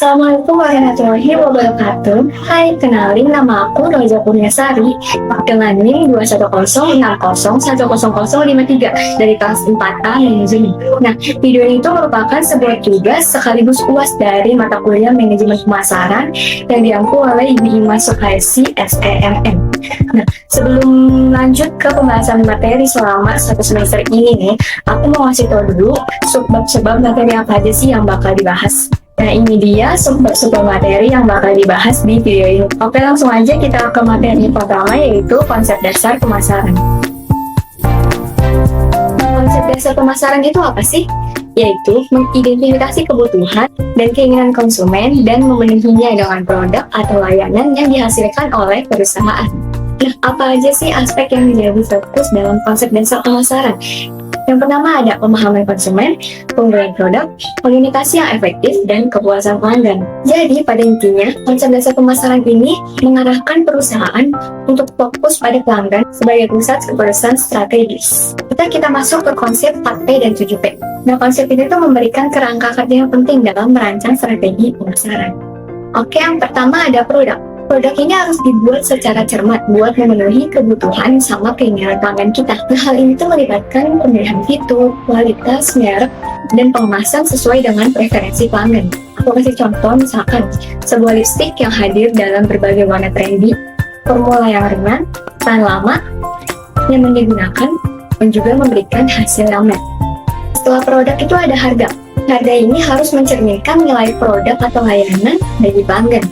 Assalamualaikum warahmatullahi wabarakatuh. Hai, kenalin nama aku Roza Kurniasari dengan NIM 21060100053 dari kelas 4A Manajemen. Nah, video ini tuh merupakan sebuah tugas sekaligus UAS dari mata kuliah Manajemen Pemasaran yang diampu oleh Ibu Imas Suhaisi SEMM. Nah, sebelum lanjut ke pembahasan materi selama satu semester ini nih, aku mau ngasih tau dulu sebab materi apa aja sih yang bakal dibahas. Nah, ini dia sumber-sumber materi yang bakal dibahas di video ini. Oke, langsung aja kita ke materi pertama, yaitu konsep dasar pemasaran. Konsep dasar pemasaran itu apa sih? Yaitu mengidentifikasi kebutuhan dan keinginan konsumen dan memenuhinya dengan produk atau layanan yang dihasilkan oleh perusahaan. Nah, apa aja sih aspek yang menjadi fokus dalam konsep dasar pemasaran? Yang pertama ada pemahaman konsumen, penggunaan produk, komunikasi yang efektif, dan kepuasan pelanggan. Jadi pada intinya, konsep dasar pemasaran ini mengarahkan perusahaan untuk fokus pada pelanggan sebagai pusat keputusan strategis. Kita masuk ke konsep 4P dan 7P. Nah, konsep ini tuh memberikan kerangka kerja yang penting dalam merancang strategi pemasaran. Oke, yang pertama ada produk. Produk ini harus dibuat secara cermat buat memenuhi kebutuhan sama keinginan pelanggan kita. Nah, hal ini tuh melibatkan pemilihan fitur, kualitas, merek, dan pengemasan sesuai dengan preferensi pelanggan. Aku kasih contoh, misalkan sebuah lipstick yang hadir dalam berbagai warna trendy, formula yang ringan, tahan lama, nyaman digunakan, dan juga memberikan hasil yang match. Setelah produk itu ada harga. Harga ini harus mencerminkan nilai produk atau layanan bagi pelanggan,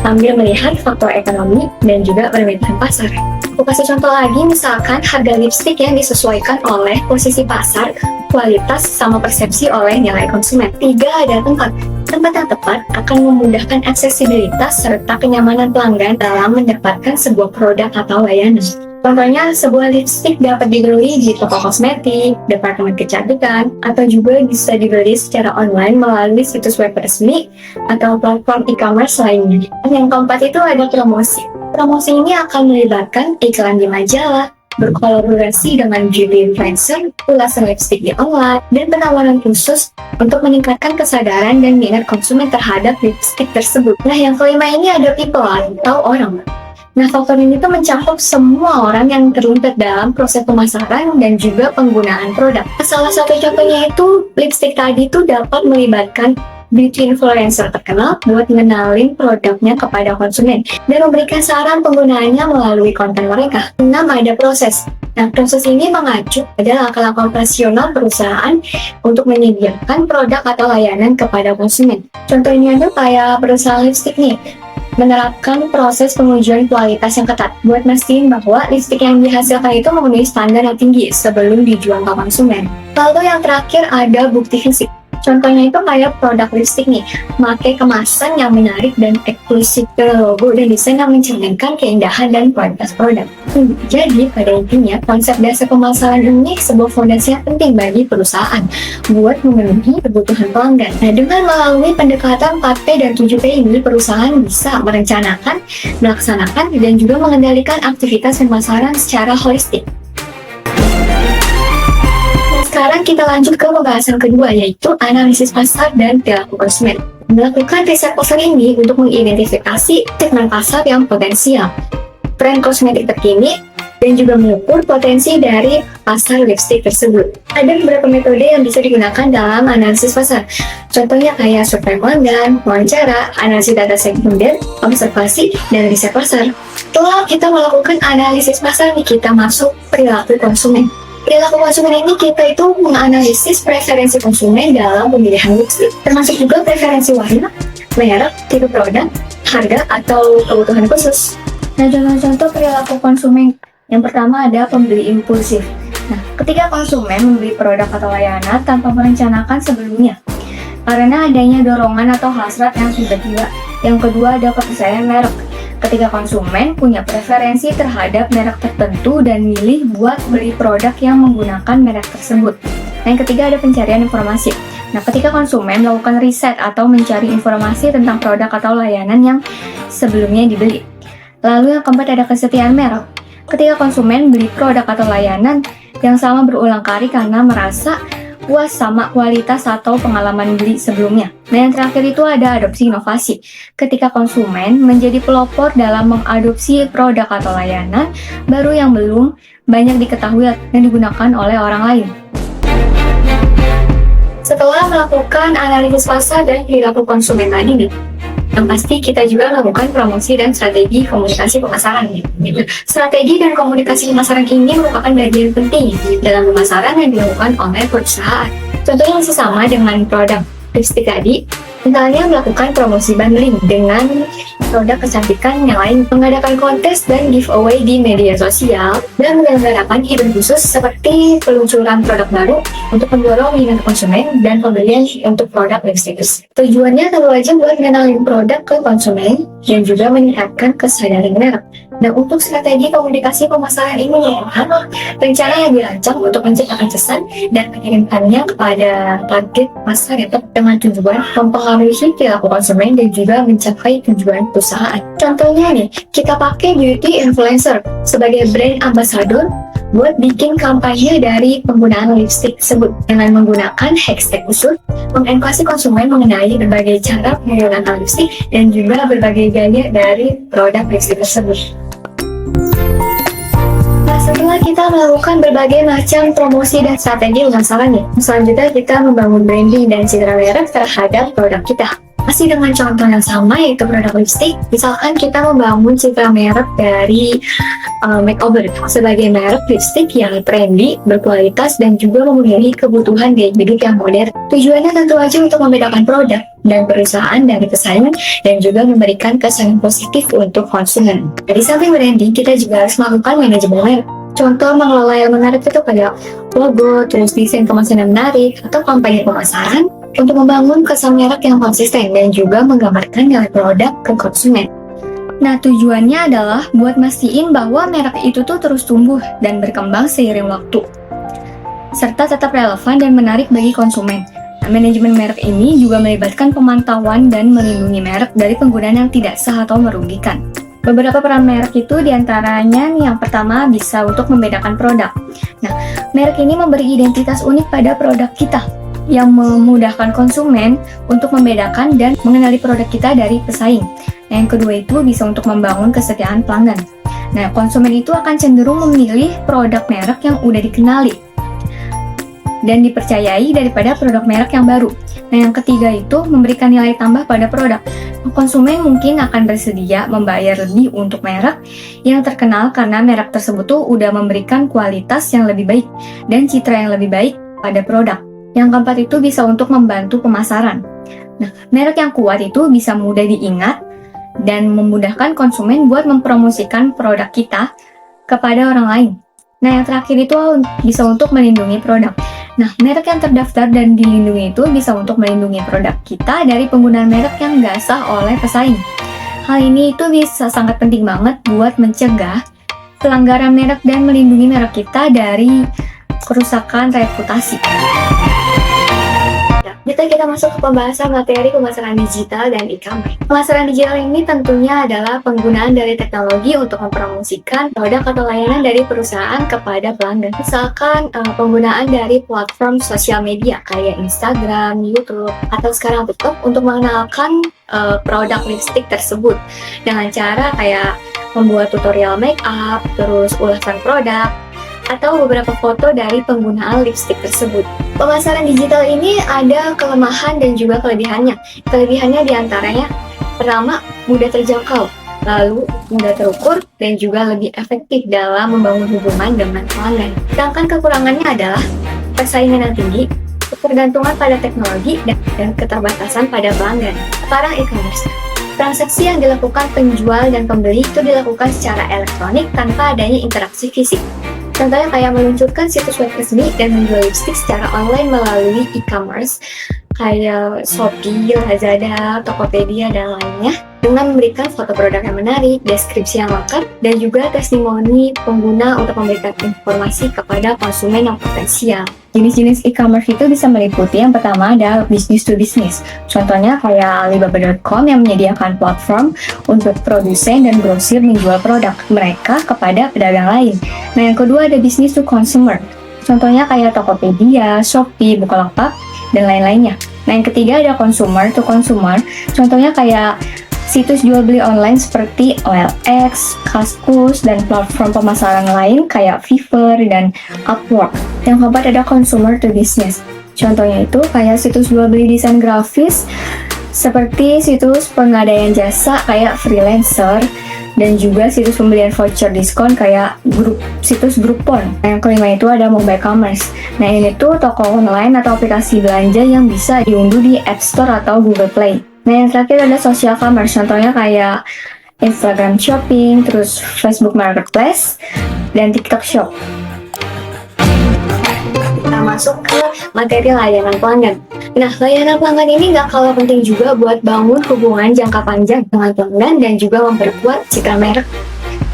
sambil melihat faktor ekonomi dan juga permintaan pasar. Aku kasih contoh lagi, misalkan harga lipstick yang disesuaikan oleh posisi pasar, kualitas, sama persepsi oleh nilai konsumen. 3, ada tempat. Tempat yang tepat akan memudahkan aksesibilitas serta kenyamanan pelanggan dalam mendapatkan sebuah produk atau layanan. Contohnya, sebuah lipstick dapat dibeli di toko kosmetik, departemen kecantikan, atau juga bisa dibeli secara online melalui situs web resmi atau platform e-commerce lainnya. Yang keempat itu ada promosi. Promosi ini akan melibatkan iklan di majalah, berkolaborasi dengan beauty influencer, ulasan lipstick di online, dan penawaran khusus untuk meningkatkan kesadaran dan minat konsumen terhadap lipstick tersebut. Nah, yang kelima ini ada people atau orang. Nah, faktor ini tuh mencakup semua orang yang terlibat dalam proses pemasaran dan juga penggunaan produk. Salah satu contohnya itu, lipstick tadi tuh dapat melibatkan beauty influencer terkenal buat ngenalin produknya kepada konsumen dan memberikan saran penggunaannya melalui konten mereka. 6, ada proses. Nah, proses ini mengacu pada langkah-langkah operasional perusahaan untuk menyediakan produk atau layanan kepada konsumen. Contohnya tuh kayak perusahaan lipstick nih, menerapkan proses pengujian kualitas yang ketat buat mastiin bahwa lipstick yang dihasilkan itu memenuhi standar yang tinggi sebelum dijual ke konsumen. Lalu yang terakhir ada bukti fisik. Contohnya itu kayak produk lipstick nih, pakai kemasan yang menarik dan eksklusif, logo dan desain yang mencerminkan keindahan dan kualitas produk. Jadi pada intinya, konsep dasar pemasaran ini sebuah fondasi yang penting bagi perusahaan buat memenuhi kebutuhan pelanggan. Nah, dengan melalui pendekatan 4P dan 7P ini, perusahaan bisa merencanakan, melaksanakan, dan juga mengendalikan aktivitas pemasaran secara holistik. Sekarang kita lanjut ke pembahasan kedua, yaitu analisis pasar dan perilaku konsumen. Melakukan riset pasar ini untuk mengidentifikasi segmen pasar yang potensial, tren kosmetik terkini, dan juga mengukur potensi dari pasar lipstick tersebut. Ada beberapa metode yang bisa digunakan dalam analisis pasar. Contohnya kayak survei pelanggan, wawancara, analisis data sekunder, observasi, dan riset pasar. Setelah kita melakukan analisis pasar, kita masuk perilaku konsumen. Perilaku konsumen ini kita itu menganalisis preferensi konsumen dalam pemilihan lipstick, termasuk juga preferensi warna, merek, tipe produk, harga, atau kebutuhan khusus. Nah, contoh-contoh perilaku konsumen. Yang pertama ada pembeli impulsif. Nah, ketika konsumen membeli produk atau layanan tanpa merencanakan sebelumnya, karena adanya dorongan atau hasrat yang tiba-tiba. Yang kedua ada kepercayaan merek. Ketika konsumen punya preferensi terhadap merek tertentu dan milih buat beli produk yang menggunakan merek tersebut. Yang ketiga ada pencarian informasi. Nah, ketika konsumen melakukan riset atau mencari informasi tentang produk atau layanan yang sebelumnya dibeli. Lalu yang keempat ada kesetiaan merek. Ketika konsumen beli produk atau layanan yang sama berulang kali karena merasa puas sama kualitas atau pengalaman beli sebelumnya. Nah, yang terakhir itu ada adopsi inovasi. Ketika konsumen menjadi pelopor dalam mengadopsi produk atau layanan baru yang belum banyak diketahui dan digunakan oleh orang lain. Setelah melakukan analisis pasar dan perilaku konsumen tadi nih, yang pasti kita juga melakukan promosi dan strategi komunikasi pemasaran. Strategi dan komunikasi pemasaran ini merupakan bagian penting dalam pemasaran yang dilakukan oleh perusahaan. Contohnya masih sama dengan produk lipstick tadi, misalnya melakukan promosi bundling dengan produk kecantikan yang lain, mengadakan kontes dan giveaway di media sosial, dan menyelenggarakan event khusus seperti peluncuran produk baru untuk mendorong minat konsumen dan pembelian untuk produk lipstick. Tujuannya tentu saja buat mengenalin produk ke konsumen dan juga meningkatkan kesadaran merek. Nah, untuk strategi komunikasi pemasaran ini merupakan rencana yang dirancang untuk menciptakan kesan dan mengirimkannya kepada target pasar dengan tujuan mempengaruhi perilaku konsumen dan juga mencapai tujuan perusahaan. Contohnya nih, kita pakai beauty influencer sebagai brand ambassador buat bikin kampanye dari penggunaan lipstick tersebut dengan menggunakan hashtag khusus, mengedukasi konsumen mengenai berbagai cara menggunakan lipstick dan juga berbagai gaya dari produk lipstick tersebut. Nah, setelah kita melakukan berbagai macam promosi dan strategi pemasaran nih, selanjutnya kita membangun branding dan citra merek terhadap produk kita. Masih dengan contoh yang sama, yaitu produk lipstick. Misalkan kita membangun citra merek dari makeover sebagai merek lipstick yang trendy, berkualitas, dan juga memenuhi kebutuhan gaya hidup yang modern. Tujuannya tentu saja untuk membedakan produk dan perusahaan dari pesaing dan juga memberikan kesan positif untuk konsumen. Dari samping branding, kita juga harus melakukan manajemen merek. Contoh mengelola elemen merek itu kayak logo, terus desain kemasan yang menarik, atau kampanye pemasaran untuk membangun kesan merek yang konsisten dan juga menggambarkan nilai produk ke konsumen. Nah, tujuannya adalah buat mastiin bahwa merek itu tuh terus tumbuh dan berkembang seiring waktu, serta tetap relevan dan menarik bagi konsumen. Nah, manajemen merek ini juga melibatkan pemantauan dan melindungi merek dari penggunaan yang tidak sah atau merugikan. Beberapa peran merek itu diantaranya nih, yang pertama bisa untuk membedakan produk. Nah, merek ini memberi identitas unik pada produk kita yang memudahkan konsumen untuk membedakan dan mengenali produk kita dari pesaing. Nah, yang kedua itu bisa untuk membangun kesetiaan pelanggan. Nah, konsumen itu akan cenderung memilih produk merek yang udah dikenali dan dipercayai daripada produk merek yang baru. Nah, yang ketiga itu memberikan nilai tambah pada produk. Konsumen mungkin akan bersedia membayar lebih untuk merek yang terkenal karena merek tersebut tuh udah memberikan kualitas yang lebih baik dan citra yang lebih baik pada produk. Yang keempat itu bisa untuk membantu pemasaran. Nah, merek yang kuat itu bisa mudah diingat dan memudahkan konsumen buat mempromosikan produk kita kepada orang lain. Nah, yang terakhir itu bisa untuk melindungi produk. Nah, merek yang terdaftar dan dilindungi itu bisa untuk melindungi produk kita dari penggunaan merek yang nggak sah oleh pesaing. Hal ini itu bisa sangat penting banget buat mencegah pelanggaran merek dan melindungi merek kita dari kerusakan reputasi. Kita masuk ke pembahasan materi pemasaran digital dan e-commerce. Pemasaran digital ini tentunya adalah penggunaan dari teknologi untuk mempromosikan produk atau layanan dari perusahaan kepada pelanggan. Misalkan penggunaan dari platform sosial media kayak Instagram, YouTube, atau sekarang TikTok untuk mengenalkan produk lipstick tersebut dengan cara kayak membuat tutorial make up, terus ulasan produk, atau beberapa foto dari penggunaan lipstick tersebut. Pemasaran digital ini ada kelemahan dan juga kelebihannya. Kelebihannya diantaranya, pertama, mudah terjangkau, lalu mudah terukur, dan juga lebih efektif dalam membangun hubungan dengan pelanggan. Sedangkan kekurangannya adalah persaingan yang tinggi, ketergantungan pada teknologi, dan keterbatasan pada pelanggan. Sekarang e-commerce. Transaksi yang dilakukan penjual dan pembeli itu dilakukan secara elektronik tanpa adanya interaksi fisik. Contohnya kayak meluncurkan situs web resmi dan menjual lipstick secara online melalui e-commerce kayak Shopee, Lazada, Tokopedia, dan lainnya, dengan memberikan foto produk yang menarik, deskripsi yang lengkap, dan juga testimoni pengguna untuk memberikan informasi kepada konsumen yang potensial. Jenis-jenis e-commerce itu bisa meliputi yang pertama ada business to business. Contohnya kayak Alibaba.com yang menyediakan platform untuk produsen dan grosir menjual produk mereka kepada pedagang lain. Nah, yang kedua ada business to consumer. Contohnya kayak Tokopedia, Shopee, Bukalapak, dan lain-lainnya. Nah, yang ketiga ada consumer to consumer. Contohnya kayak situs jual beli online seperti OLX, Kaskus, dan platform pemasaran lain kayak Fiverr dan Upwork. Yang keempat ada consumer to business. Contohnya itu kayak situs jual beli desain grafis seperti situs pengadaan jasa kayak freelancer, dan juga situs pembelian voucher diskon kayak situs Groupon. Nah, yang kelima itu ada mobile commerce. Nah, ini tuh toko online atau aplikasi belanja yang bisa diunduh di App Store atau Google Play. Nah, yang terakhir ada social commerce, contohnya kayak Instagram Shopping, terus Facebook Marketplace, dan TikTok Shop. Kita masuk ke materi layanan pelanggan. Nah, layanan pelanggan ini nggak kalah penting juga buat bangun hubungan jangka panjang dengan pelanggan dan juga memperkuat citra merek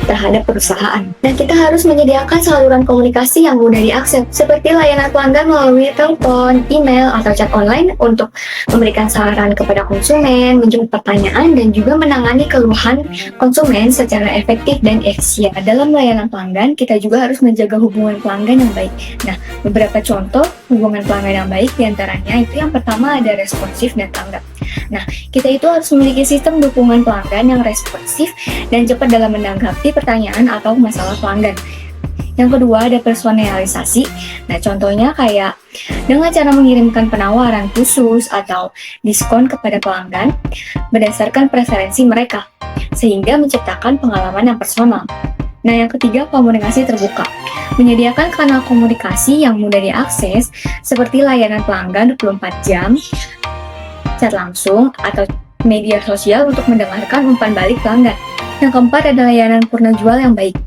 terhadap perusahaan. Nah, kita harus menyediakan saluran komunikasi yang mudah diakses, seperti layanan pelanggan melalui telepon, email, atau chat online untuk memberikan saran kepada konsumen, menjawab pertanyaan, dan juga menangani keluhan konsumen secara efektif dan efisien. Dalam layanan pelanggan, kita juga harus menjaga hubungan pelanggan yang baik. Nah, beberapa contoh hubungan pelanggan yang baik diantaranya itu yang pertama ada responsif dan tanggap. Nah, kita itu harus memiliki sistem dukungan pelanggan yang responsif dan cepat dalam menanggapi pertanyaan atau masalah pelanggan. Yang kedua ada personalisasi. Nah, contohnya kayak dengan cara mengirimkan penawaran khusus atau diskon kepada pelanggan berdasarkan preferensi mereka, sehingga menciptakan pengalaman yang personal. Nah, yang ketiga komunikasi terbuka. Menyediakan kanal komunikasi yang mudah diakses seperti layanan pelanggan 24 jam, chat langsung, atau media sosial untuk mendengarkan umpan balik pelanggan. Yang keempat ada layanan purna jual yang baik.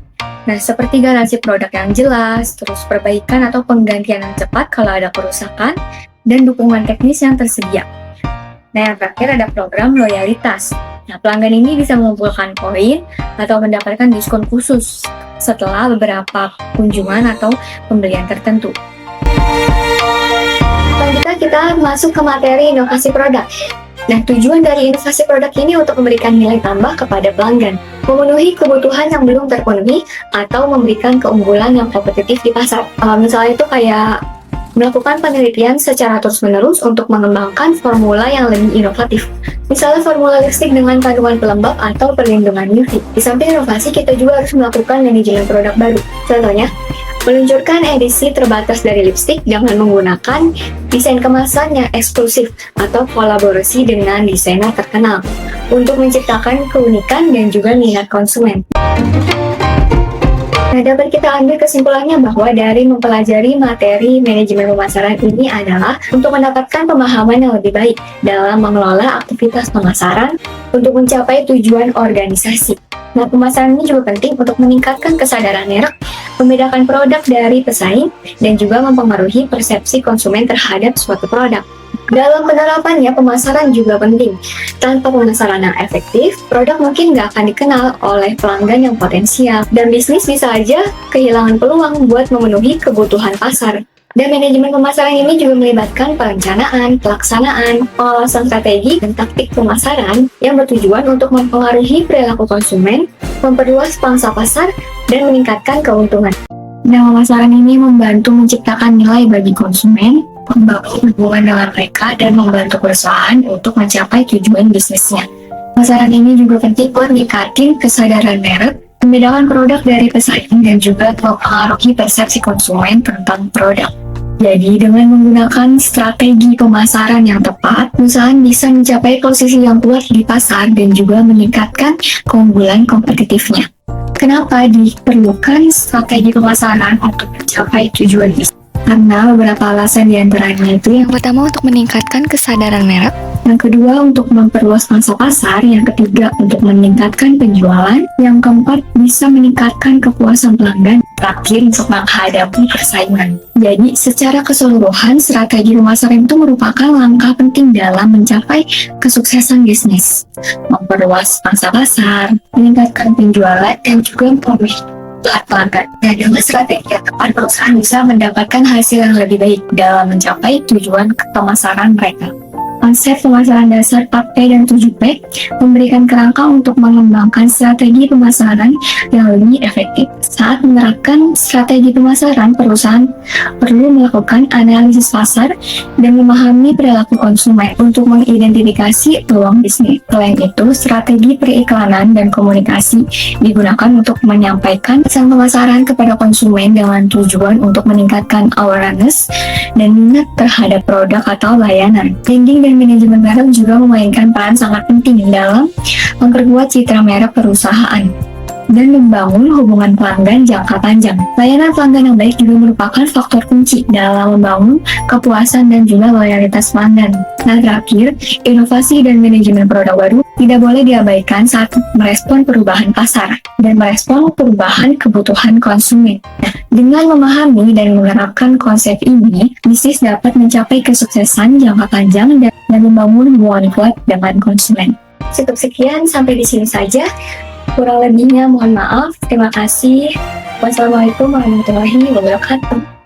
Nah, seperti garansi produk yang jelas, terus perbaikan atau penggantian yang cepat kalau ada kerusakan, dan dukungan teknis yang tersedia. Nah, yang terakhir ada program loyalitas. Nah, pelanggan ini bisa mengumpulkan poin atau mendapatkan diskon khusus setelah beberapa kunjungan atau pembelian tertentu. Selanjutnya kita masuk ke materi inovasi produk. Nah, tujuan dari inovasi produk ini untuk memberikan nilai tambah kepada pelanggan, memenuhi kebutuhan yang belum terpenuhi, atau memberikan keunggulan yang kompetitif di pasar. Misalnya itu kayak melakukan penelitian secara terus-menerus untuk mengembangkan formula yang lebih inovatif. Misalnya formula lipstik dengan kandungan pelembab atau perlindungan UV. Di samping inovasi, kita juga harus melakukan manajemen produk baru. Contohnya, meluncurkan edisi terbatas dari lipstik dengan menggunakan desain kemasan yang eksklusif atau kolaborasi dengan desainer terkenal untuk menciptakan keunikan dan juga minat konsumen. Nah, dapat kita ambil kesimpulannya bahwa dari mempelajari materi manajemen pemasaran ini adalah untuk mendapatkan pemahaman yang lebih baik dalam mengelola aktivitas pemasaran untuk mencapai tujuan organisasi. Nah, pemasaran ini juga penting untuk meningkatkan kesadaran merek, membedakan produk dari pesaing, dan juga mempengaruhi persepsi konsumen terhadap suatu produk. Dalam penerapannya, pemasaran juga penting. Tanpa pemasaran yang efektif, produk mungkin nggak akan dikenal oleh pelanggan yang potensial, dan bisnis bisa aja kehilangan peluang buat memenuhi kebutuhan pasar. Dan manajemen pemasaran ini juga melibatkan perencanaan, pelaksanaan, pengawasan strategi, dan taktik pemasaran yang bertujuan untuk mempengaruhi perilaku konsumen, memperluas pangsa pasar, dan meningkatkan keuntungan. Nah, pemasaran ini membantu menciptakan nilai bagi konsumen, membangun hubungan dengan mereka, dan membantu perusahaan untuk mencapai tujuan bisnisnya. Pemasaran ini juga penting buat meningkatkan kesadaran merek, membedakan produk dari pesaing, dan juga mempengaruhi persepsi konsumen tentang produk. Jadi, dengan menggunakan strategi pemasaran yang tepat, perusahaan bisa mencapai posisi yang kuat di pasar dan juga meningkatkan keunggulan kompetitifnya. Kenapa diperlukan strategi pemasaran untuk mencapai tujuan bisnis? Karena beberapa alasan diantaranya itu yang pertama untuk meningkatkan kesadaran merek, yang kedua untuk memperluas pangsa pasar, yang ketiga untuk meningkatkan penjualan, yang keempat bisa meningkatkan kepuasan pelanggan, terakhir untuk menghadapi persaingan. Jadi secara keseluruhan strategi pemasaran itu merupakan langkah penting dalam mencapai kesuksesan bisnis, memperluas pangsa pasar, meningkatkan penjualan, dan juga memperoleh pelanggan. Dan dengan strategi yang tepat, perusahaan bisa mendapatkan hasil yang lebih baik dalam mencapai tujuan pemasaran mereka. Konsep pemasaran dasar 4P dan 7P memberikan kerangka untuk mengembangkan strategi pemasaran yang lebih efektif. Saat menerapkan strategi pemasaran, perusahaan perlu melakukan analisis pasar dan memahami perilaku konsumen untuk mengidentifikasi peluang bisnis. Selain itu, strategi periklanan dan komunikasi digunakan untuk menyampaikan pesan pemasaran kepada konsumen dengan tujuan untuk meningkatkan awareness dan minat terhadap produk atau layanan. Branding dan manajemen merek juga memainkan peran sangat penting dalam memperkuat citra merek perusahaan dan membangun hubungan pelanggan jangka panjang. Layanan pelanggan yang baik juga merupakan faktor kunci dalam membangun kepuasan dan juga loyalitas pelanggan. Nah, terakhir, inovasi dan manajemen produk baru tidak boleh diabaikan saat merespon perubahan pasar dan merespon perubahan kebutuhan konsumen. Nah, dengan memahami dan menerapkan konsep ini, bisnis dapat mencapai kesuksesan jangka panjang dan membangun hubungan kuat dengan konsumen. Cukup sekian, sampai di sini saja. Kurang lebihnya mohon maaf. Terima kasih. Wassalamualaikum warahmatullahi wabarakatuh.